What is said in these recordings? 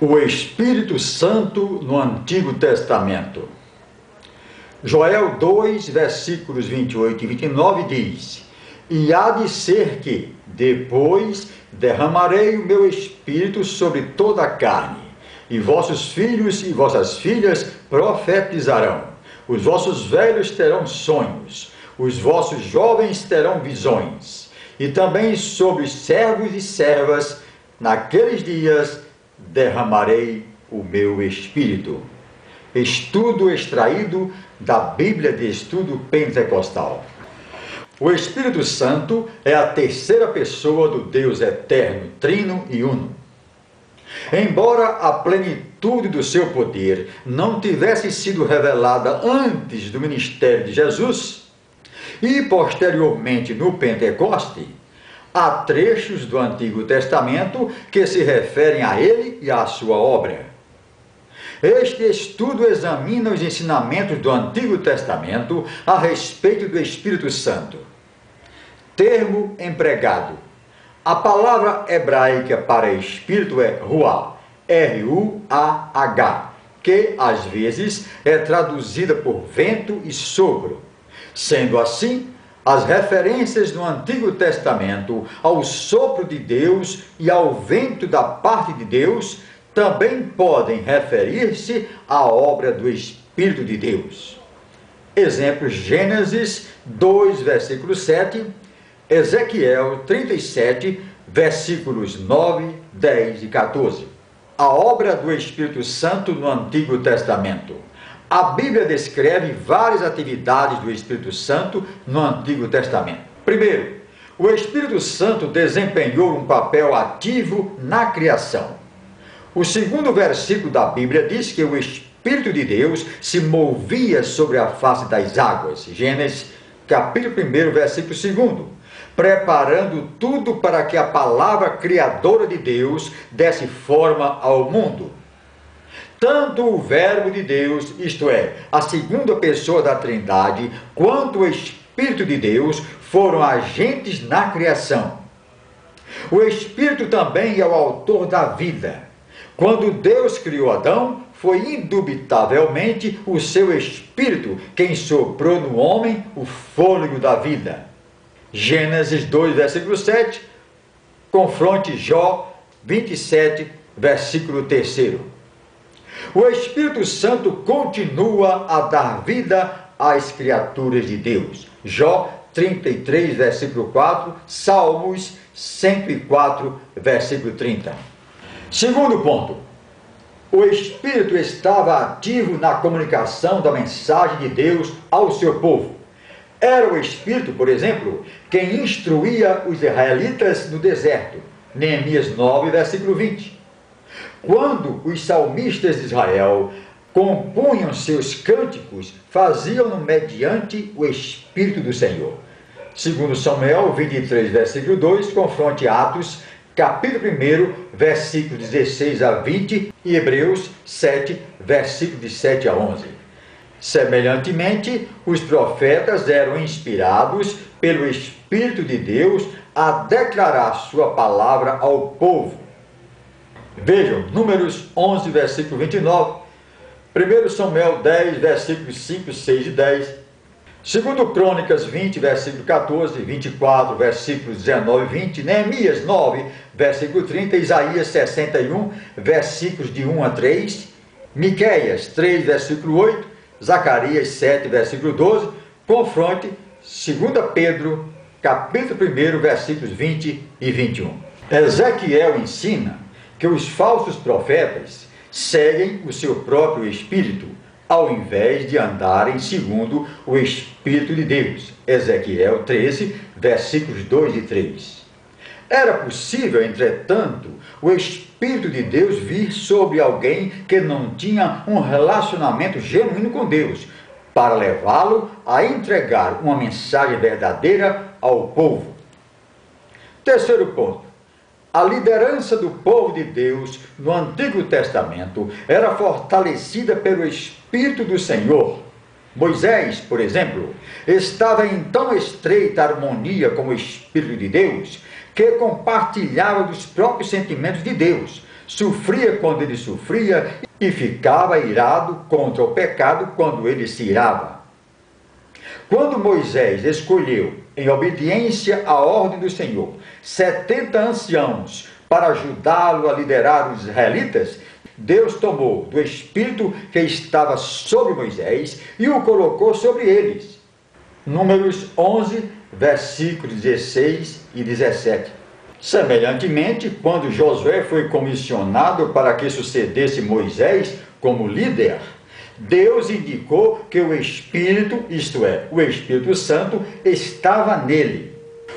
O Espírito Santo no Antigo Testamento. Joel 2, versículos 28 e 29 diz: E há de ser que, depois, derramarei o meu Espírito sobre toda a carne, e vossos filhos e vossas filhas profetizarão, os vossos velhos terão sonhos, os vossos jovens terão visões, e também sobre os servos e servas, naqueles dias, derramarei o meu Espírito. Estudo extraído da Bíblia de Estudo Pentecostal. O Espírito Santo é a terceira pessoa do Deus eterno, trino e uno. Embora a plenitude do seu poder não tivesse sido revelada antes do ministério de Jesus e posteriormente no Pentecoste, há trechos do Antigo Testamento que se referem a ele e à sua obra. Este estudo examina os ensinamentos do Antigo Testamento a respeito do Espírito Santo. Termo empregado. A palavra hebraica para Espírito é Ruah, R-U-A-H, que às vezes é traduzida por vento e sopro. Sendo assim, as referências no Antigo Testamento ao sopro de Deus e ao vento da parte de Deus também podem referir-se à obra do Espírito de Deus. Exemplos: Gênesis 2, versículo 7, Ezequiel 37, versículos 9, 10 e 14. A obra do Espírito Santo no Antigo Testamento. A Bíblia descreve várias atividades do Espírito Santo no Antigo Testamento. Primeiro, o Espírito Santo desempenhou um papel ativo na criação. O segundo versículo da Bíblia diz que o Espírito de Deus se movia sobre a face das águas. Gênesis, capítulo 1, versículo 2. Preparando tudo para que a palavra criadora de Deus desse forma ao mundo. Tanto o Verbo de Deus, isto é, a segunda pessoa da Trindade, quanto o Espírito de Deus foram agentes na criação. O Espírito também é o autor da vida. Quando Deus criou Adão, foi indubitavelmente o seu Espírito quem soprou no homem o fôlego da vida. Gênesis 2, versículo 7, confronte Jó 27, versículo 3. O Espírito Santo continua a dar vida às criaturas de Deus. Jó 33, versículo 4, Salmos 104, versículo 30. Segundo ponto, o Espírito estava ativo na comunicação da mensagem de Deus ao seu povo. Era o Espírito, por exemplo, quem instruía os israelitas no deserto. Neemias 9, versículo 20. Quando os salmistas de Israel compunham seus cânticos, faziam-no mediante o Espírito do Senhor. Segundo Samuel 23, versículo 2, confronte Atos, capítulo 1, versículos 16 a 20 e Hebreus 7, versículos de 7 a 11. Semelhantemente, os profetas eram inspirados pelo Espírito de Deus a declarar sua palavra ao povo. Vejam, Números 11, versículo 29, 1 Samuel 10, versículos 5, 6 e 10, 2 Crônicas 20, versículo 14, 24, versículos 19 e 20, Neemias 9, versículo 30, Isaías 61, versículos de 1 a 3, Miqueias 3, versículo 8, Zacarias 7, versículo 12, confronte 2 Pedro, capítulo 1, versículos 20 e 21. Ezequiel ensina que os falsos profetas seguem o seu próprio espírito, ao invés de andarem segundo o Espírito de Deus. Ezequiel 13, versículos 2 e 3. Era possível, entretanto, o Espírito de Deus vir sobre alguém que não tinha um relacionamento genuíno com Deus, para levá-lo a entregar uma mensagem verdadeira ao povo. Terceiro ponto. A liderança do povo de Deus no Antigo Testamento era fortalecida pelo Espírito do Senhor. Moisés, por exemplo, estava em tão estreita harmonia com o Espírito de Deus que compartilhava dos próprios sentimentos de Deus, sofria quando ele sofria e ficava irado contra o pecado quando ele se irava. Quando Moisés escolheu, em obediência à ordem do Senhor, 70 anciãos para ajudá-lo a liderar os israelitas, Deus tomou do Espírito que estava sobre Moisés e o colocou sobre eles. Números 11, versículos 16 e 17. Semelhantemente, quando Josué foi comissionado para que sucedesse Moisés como líder, Deus indicou que o Espírito, isto é, o Espírito Santo, estava nele.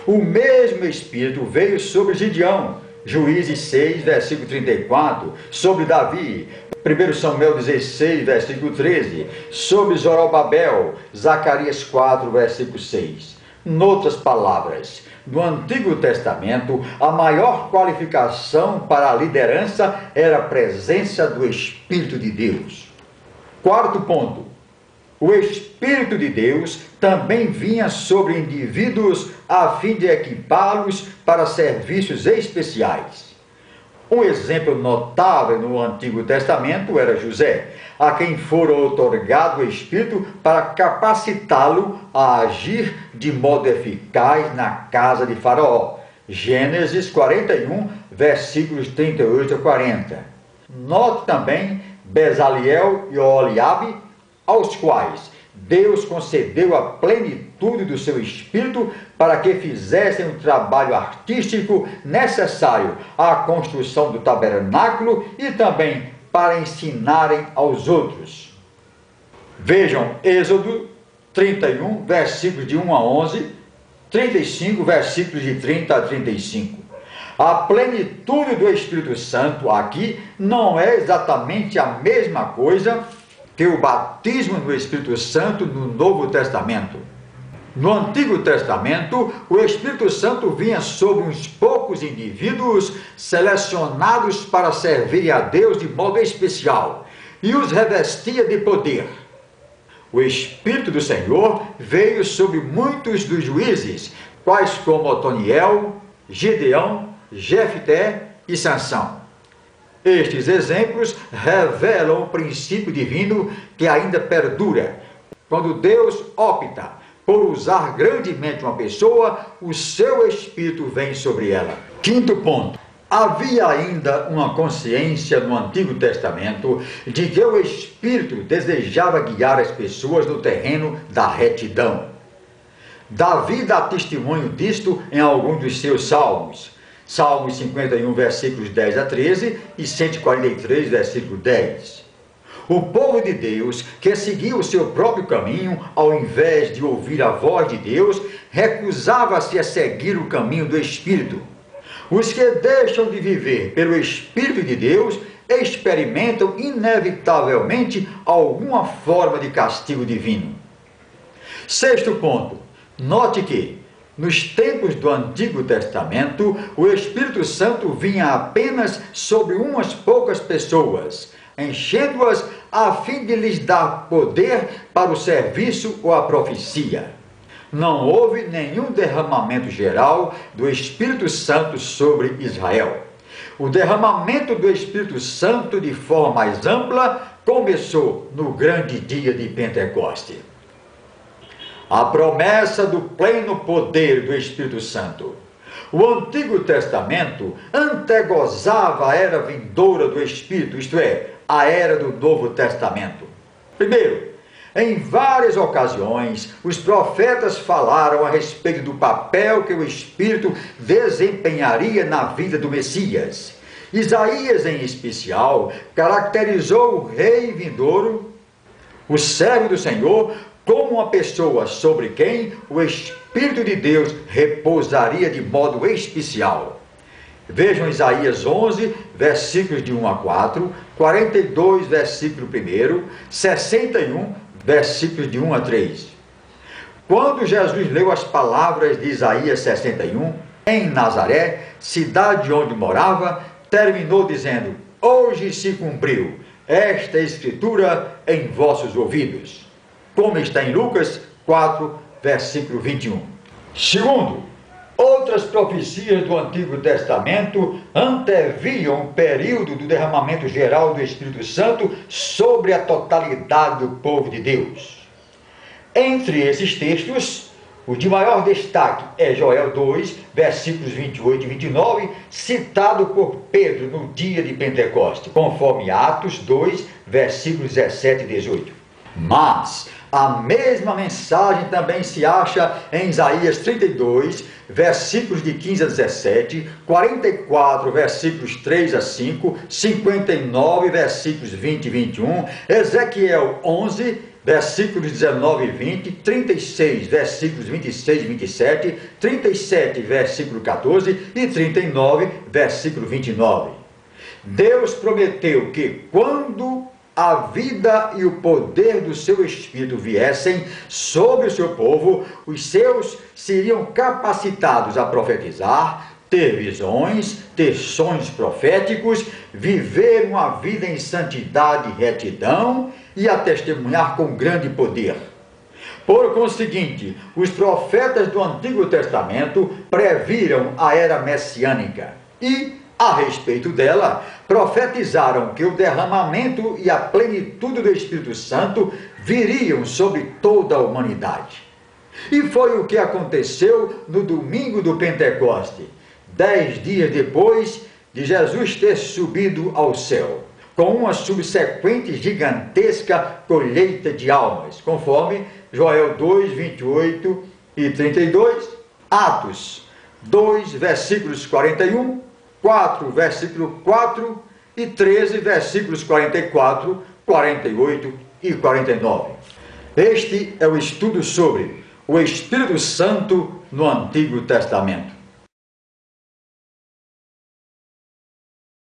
O mesmo Espírito veio sobre Gideão, Juízes 6, versículo 34, sobre Davi, 1 Samuel 16, versículo 13, sobre Zorobabel, Zacarias 4, versículo 6. Noutras palavras, no Antigo Testamento, a maior qualificação para a liderança era a presença do Espírito de Deus. Quarto ponto, o Espírito de Deus também vinha sobre indivíduos a fim de equipá-los para serviços especiais. Um exemplo notável no Antigo Testamento era José, a quem fora outorgado o Espírito para capacitá-lo a agir de modo eficaz na casa de Faraó. Gênesis 41, versículos 38 a 40. Note também Bezaliel e Oliabe, aos quais Deus concedeu a plenitude do seu Espírito para que fizessem o trabalho artístico necessário à construção do tabernáculo e também para ensinarem aos outros. Vejam Êxodo 31, versículos de 1 a 11, 35, versículos de 30 a 35. A plenitude do Espírito Santo aqui não é exatamente a mesma coisa que o batismo no Espírito Santo no Novo Testamento. No Antigo Testamento, o Espírito Santo vinha sobre uns poucos indivíduos selecionados para servir a Deus de modo especial e os revestia de poder. O Espírito do Senhor veio sobre muitos dos juízes, quais como Otoniel, Gideão, Jefté e Sansão. Estes exemplos revelam o princípio divino que ainda perdura. Quando Deus opta por usar grandemente uma pessoa, o seu Espírito vem sobre ela. Quinto ponto. Havia ainda uma consciência no Antigo Testamento de que o Espírito desejava guiar as pessoas no terreno da retidão. Davi dá testemunho disto em alguns dos seus salmos. Salmos 51, versículos 10 a 13 e 143, versículo 10. O povo de Deus, que seguia o seu próprio caminho, ao invés de ouvir a voz de Deus, recusava-se a seguir o caminho do Espírito. Os que deixam de viver pelo Espírito de Deus experimentam inevitavelmente alguma forma de castigo divino. Sexto ponto. Note que, nos tempos do Antigo Testamento, o Espírito Santo vinha apenas sobre umas poucas pessoas, enchendo-as a fim de lhes dar poder para o serviço ou a profecia. Não houve nenhum derramamento geral do Espírito Santo sobre Israel. O derramamento do Espírito Santo de forma mais ampla começou no grande dia de Pentecoste. A promessa do pleno poder do Espírito Santo. O Antigo Testamento antegozava a era vindoura do Espírito, isto é, a era do Novo Testamento. Primeiro, em várias ocasiões, os profetas falaram a respeito do papel que o Espírito desempenharia na vida do Messias. Isaías, em especial, caracterizou o rei vindouro, o servo do Senhor, como uma pessoa sobre quem o Espírito de Deus repousaria de modo especial. Vejam Isaías 11, versículos de 1 a 4, 42, versículo 1, 61, versículos de 1 a 3. Quando Jesus leu as palavras de Isaías 61, em Nazaré, cidade onde morava, terminou dizendo: hoje se cumpriu esta escritura em vossos ouvidos, como está em Lucas 4, versículo 21. Segundo, Outras profecias do Antigo Testamento anteviam o período do derramamento geral do Espírito Santo sobre a totalidade do povo de Deus. Entre esses textos, o de maior destaque é Joel 2, versículos 28 e 29, citado por Pedro no dia de Pentecoste, conforme Atos 2, versículos 17 e 18. Mas a mesma mensagem também se acha em Isaías 32, versículos de 15 a 17, 44, versículos 3 a 5, 59, versículos 20 e 21, Ezequiel 11, versículos 19 e 20, 36, versículos 26 e 27, 37, versículo 14 e 39, versículo 29. Deus prometeu que quando a vida e o poder do seu Espírito viessem sobre o seu povo, os seus seriam capacitados a profetizar, ter visões, ter sonhos proféticos, viver uma vida em santidade e retidão e a testemunhar com grande poder. Por conseguinte, os profetas do Antigo Testamento previram a era messiânica e, a respeito dela, profetizaram que o derramamento e a plenitude do Espírito Santo viriam sobre toda a humanidade. E foi o que aconteceu no domingo do Pentecoste, 10 dias depois de Jesus ter subido ao céu, com uma subsequente gigantesca colheita de almas, conforme Joel 2, 28 e 32, Atos 2, versículos 41, 4, versículo 4 e 13, versículos 44, 48 e 49. Este é o estudo sobre o Espírito Santo no Antigo Testamento.